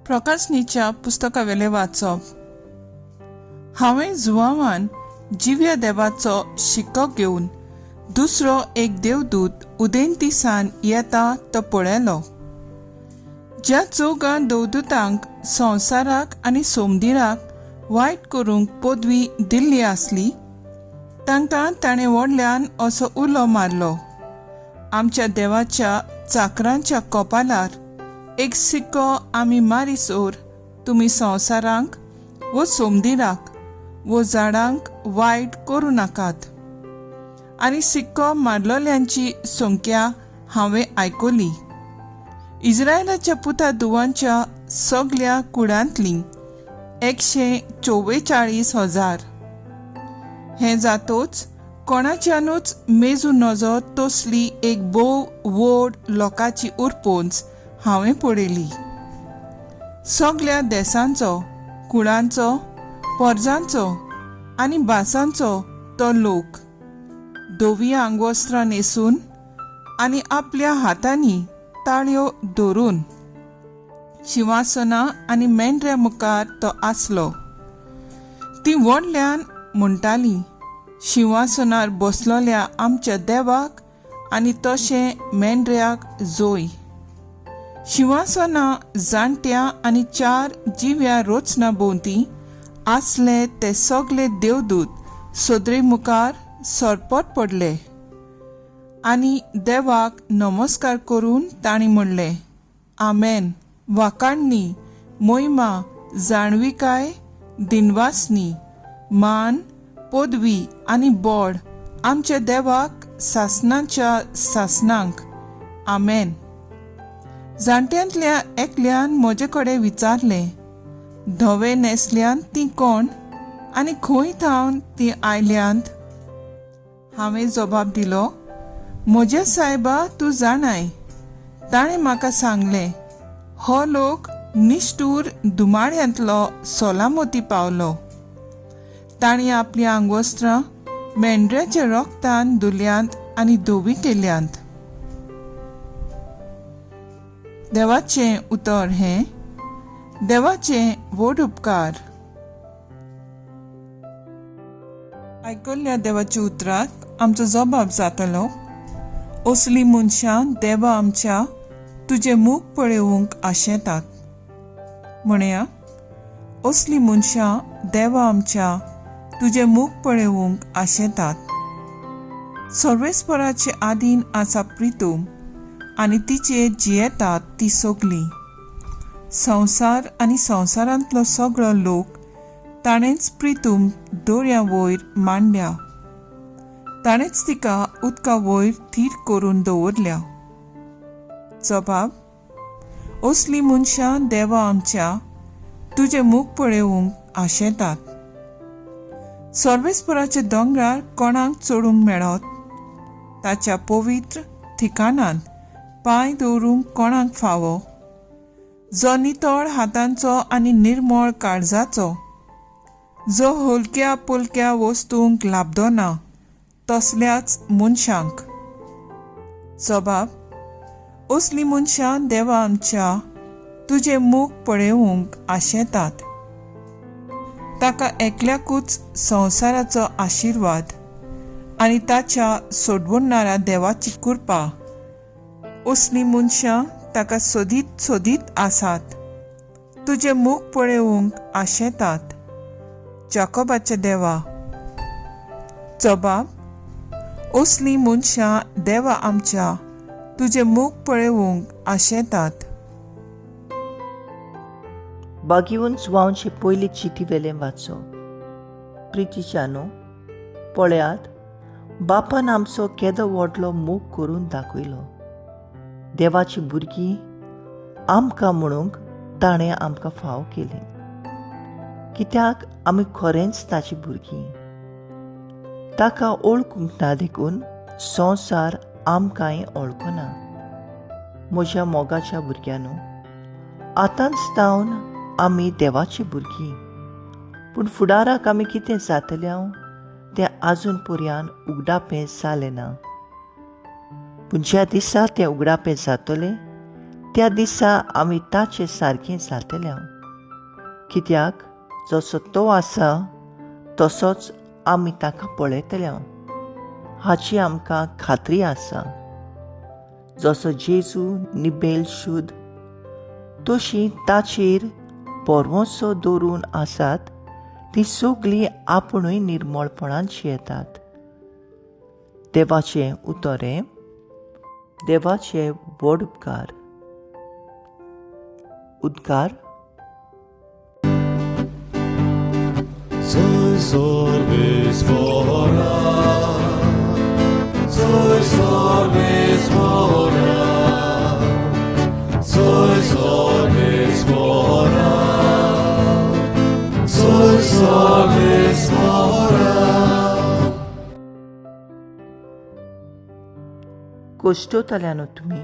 प्रकाशनीच्या पुस्तकावेले वाचप. हांवें जुवावान जिव्या देवाचो शिक्को घेवन दुसरो एक देवदूत उदेंतीसान येता तो पळयलो. ज्या चौगा देवदूतांक संवसाराक आनी सोमदिराक वायट करूंक पदवी दिल्ली आसली, तांकां ताणें व्हडल्यान असो उलो मारलो. आमच्या देवाच्या चाकरांच्या कपालार एक सिक्को आमी मारिसोर तुमी संवसारांक वो सोमदिराक वो झाडांक वायट करूं नाकात. आनी सिक्को मारलोल्यांची संख्या हांवें आयकली. इस्रायलाच्या पुता धुवांच्या सगळ्या कुळांतलीं 144,000. हें जातोच कोणाच्यानूच मेजू नजो तसली एक बोव व्हड लोकांची उरपोंच हांवें पळयली. सगळ्या देसांचो, कुळांचो, परजांचो आनी भासांचो तो लोक धोवी आंगवस्त्रां न्हेसून आनी आपल्या हातांनी ताळयो धरून शिंवासनां आनी मेंढऱ्या मुखार तो आसलो. ती व्हडल्यान म्हणटाली, शिंवासनार बसलोल्या आमच्या देवाक आनी तशें मेंढऱ्याक जोय. शिंवासनां जाणट्या आनी 4 जिव्या रोचना भोंवती आसले ते सगळे देवदूत सोदरे मुखार सरपट पडले आनी देवाक नमस्कार करून तांणी म्हणलें, आमेन. वाकाणणी, मोहिमा, जाणविकाय, दिनवासनी, मान, पदवी आनी बोड आमच्या देवाक सासणाच्या सासणांक. आमेन. जाणट्यांतल्या एकल्यान म्हजे कडेन विचारलें, धवे नेसल्यान ती कोण आनी खंय थावन ती आयल्यांत? हांवें जबाब दिलो, म्हज्या सायबा तूं जाणाय. ताणें म्हाका सांगलें, हो लोक निश्ठूर दुमाड्यांतलो सोलामोती पावलो. ताणीं आपलीं आंगवस्त्रां मेंढऱ्याच्या रोगतान धुल्यांत आनी धोवी केल्यांत. देवाचें उतर हें. देवाचें व्हड उपकार. आयकल्ल्या देवाच्या उतराक आमचो जबाब जातलो, असलीं मनशां देवा आमच्या तुजें मूख पळोवंक आशेतात. म्हणया, असलीं मनशां देवा आमच्या तुजें मूख पळोवंक आशेतात. सर्वेस्पराचे आदीन आसा प्रितूम आनी तिचे जियेतात ती सगळीं. संवसार आनी संवसारांतलो सगळो लोक ताणेंच प्रितूम दोऱ्या वयर मांडल्या. ताणेंच तिका उदका वयर थीर करून दवरल्या. जबाब. असलीं मनशां देवा आमच्या तुजें मूख पळोवंक आशेतात. सर्वेस्पराचे दोंगरार कोणाक चडूंक मेळत? ताच्या पवित्र ठिकाणांत पांय दवरूंक कोणाक फावो? जो नितळ हातांचो आनी निर्मळ काळजाचो, जो हलक्या पुलक्या वस्तूंक लाभदो ना, तसल्याच मनशांक. जबाब. असलीं मनशां देवा आमच्या तुजें मूख पळोवंक आशेतात. ताका एकल्याकूच संवसाराचो आशिर्वाद आनी ताच्या सोडवणाऱ्या देवाची कृपा. असलीं मनशां ताका सोदीत सोदीत आसात, तुजें मूख पळोवंक आशेतात. जाकोबाचे देवा. जबाब. असलीं मनशां देवा आमच्या तुजें मूख पळोवंक आशेतात. बागीवन जुवांची पयली चिटी वेलें वाचप. प्रितीच्यानो, पळयात, बापान आमचो केदो व्हडलो मोग करून दाखयलो. देवाची भुरगीं आमकां म्हणूंक ताणें आमकां फाव केली, कित्याक आमी खरेंच ताची भुरगीं. ताका ओळखूंक ना देखून संवसार आमकांय ओळखना. म्हज्या मोगाच्या भुरग्यांनो, आतांच जावन आमी देवाची भुरगीं. पूण फुडाराक आमी कितें जातल्या तें आजून पर्यान उगडापें जालें ना. पूण ज्या दिसा तें उगडापें जातलें त्या दिसा आमी ताचे सारकें जातले कित्याक जसो तो आसा तसोच आमी ताका पळयतले हाची आमकां खात्री आसा. जसो जेजू निबेल शुद्ध तशी ताचेर बोरवोसो दवरून आसात ती सगळीं आपुणूय निर्मळपणान जियेतात. देवाचें उतोरें. देवाचे व्हड उपकार. उद्गार. Soy sorbes fora, soy sorbes fora, soy sorbes fora, soy sorbes fora. कोश्टोतल्यानो तुमी,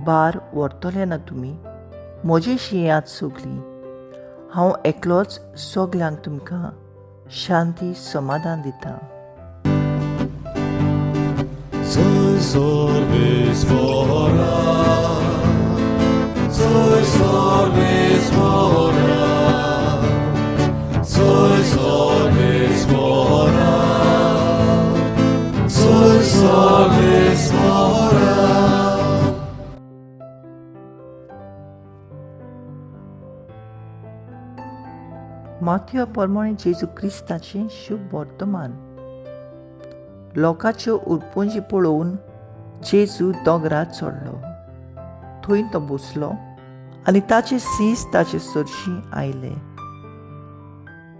बार व्हरतले ना तुमी, म्हजेशी याद सगली. हांव एकलोच सगल्यांक तुमकां शांती समाधान दिता. Soy sorbes fora, soy sorbes fora, soy sorbes fora, soy sorbes fora. माथ्या प्रमाणे जेजू क्रिस्ताचें शुभ वर्तमान. लोकाच्यो उरपोंजी पळोवन जेजू दोंगरार चडलो. थंय तो बसलो आनी ताचे सीस ताचे सरशी आयले.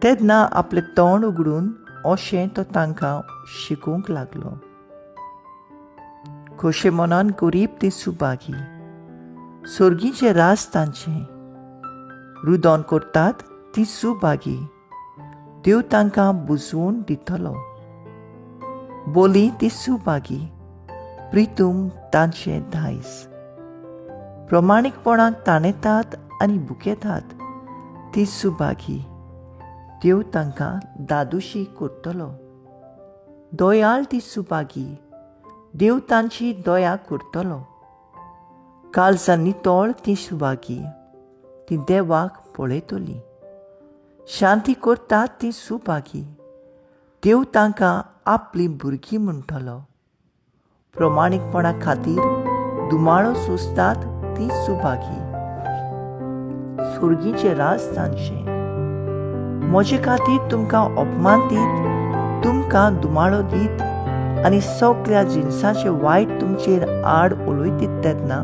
तेन्ना आपलें तोंड उगडून अशें तो तांकां शिकोवंक लागलो. खोशे मनान गरीब ती सुभागी, सर्गीचें रास तांचें. रुदोन करतात ती सुभागी, देव तांकां बुजवून दितलो. बोली ती सुभागी, प्रितूम तांचे दायज. प्रमाणीकपणाक ताणेतात आनी भुकेतात ती सुभागी, देव तांकां दादुशी करतलो. दोयाळ ती सुभागी, देव तांची दया करतलो. काळजां नितळ ती सुभागी, ती देवाक पळयतली. शांती करतात ती सुभागी, देव तांकां आपली भुरगीं म्हणटलो. प्रमाणीकपणा खातीर दुमाळो सोंसतात ती सुभागी, सुर्गीचें रास तांचें. म्हजे खातीर तुमकां अपमान दीत, तुमकां दुमाळो दीत आनी सगळ्या जिन्सांचे वायट तुमचेर आड उलयतीत तेन्ना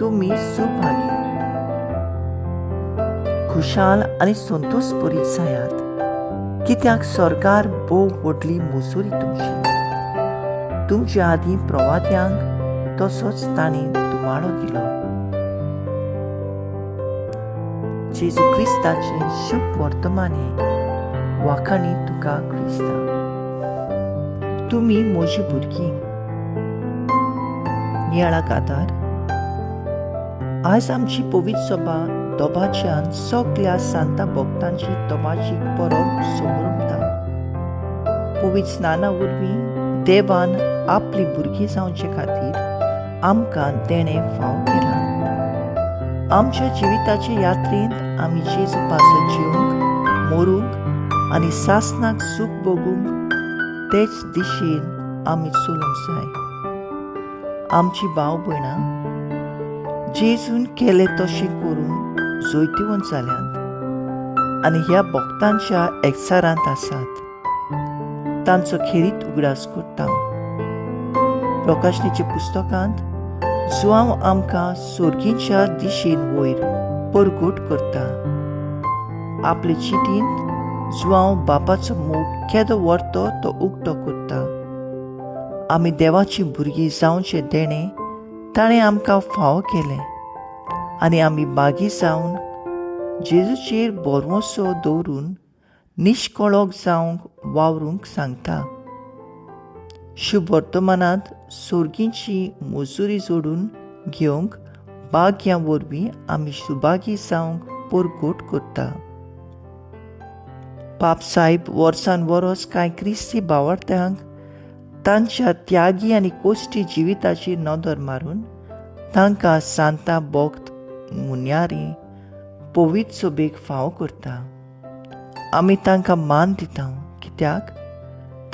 तुमी सुभागी. खुशाल आनी संतोश भरीत जायात, कित्याक सरकार भोव व्हडली मजुरी तुमची. तुमच्या आदीं प्रवाद्यांक तसोच तांणी दुमाळो दिलो. जेजू क्रिस्ताचें शुभ वर्तमान हें वाखाणी तुका क्रिस्ता. तुमी म्हजी भुरगीं. नियाळाक आदार. आज आमची पवित्र सभा दोबाच्यान सगळ्या सांता भक्तांची तोमाची परब समोरुंकता. पवित्र स्नाना वरवीं देवान आपली भुरगीं जावचे खातीर आमकां देणें फाव केला. आमच्या जिविताचे यात्रेंत आमी जेजू पासत जिवंक, मरूंक आनी सासणाक सूख भोगूंक तेच दिशेन आमी चलूंक जाय. आमची भाव भयणां जेजून केलें तशें करून जैतिवंत जाल्यांत आनी ह्या भक्तांच्या एकचारांत आसात. तांचो खेरीत उगडास करता. प्रकाशनेच्या पुस्तकांत जुआंव आमकां सर्गीच्या दिशेन वयर परगट करता. आपले चिटींत जुआंव बापाचो मोग केदो व्हरतो तो उक्तो करता. आमी देवाची भुरगीं जावचें देणें ताणें आमकां फाव केलें आनी आमी बागी जावन जेजूचेर बोरवोसो दवरून निश्कळोक जावंक वावरूंक सांगता. शुभ वर्तमानांत सर्गीची मजुरी जोडून घेवंक बाग्यां वरवीं आमी सुभागी जावंक परगट करता. पाप साहेब वर्सान वरस कांय क्रिस्ती भावार्थ्यांक तांच्या त्यागी आनी कोश्टी जिविताची नदर मारून तांकां सांता बोक्त मुन्यारी पवित्र सोबेक फाव करता. आमी तांकां मान दिता कित्याक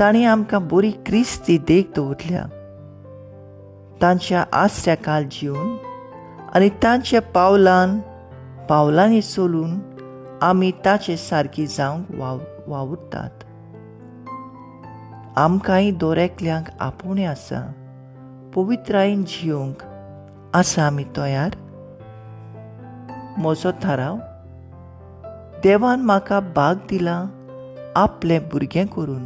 तांणी आमकां बरी क्रिस्ती देख दवरल्या. तांच्या आसऱ्या काल जिवन आनी तांच्या पावलांनी चलून आमी ताचे सारकी जावंक वावुरतात. आमकांय दरेकल्यांक आपुणें आसा. पवित्रायेन जियोंक आसा आमी तयार? म्हजो थाराव? देवान म्हाका भाग दिला आपलें भुरगें करून.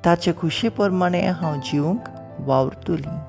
ताचे खुशे प्रमाणें हांव जिवंक वावुरतलीं.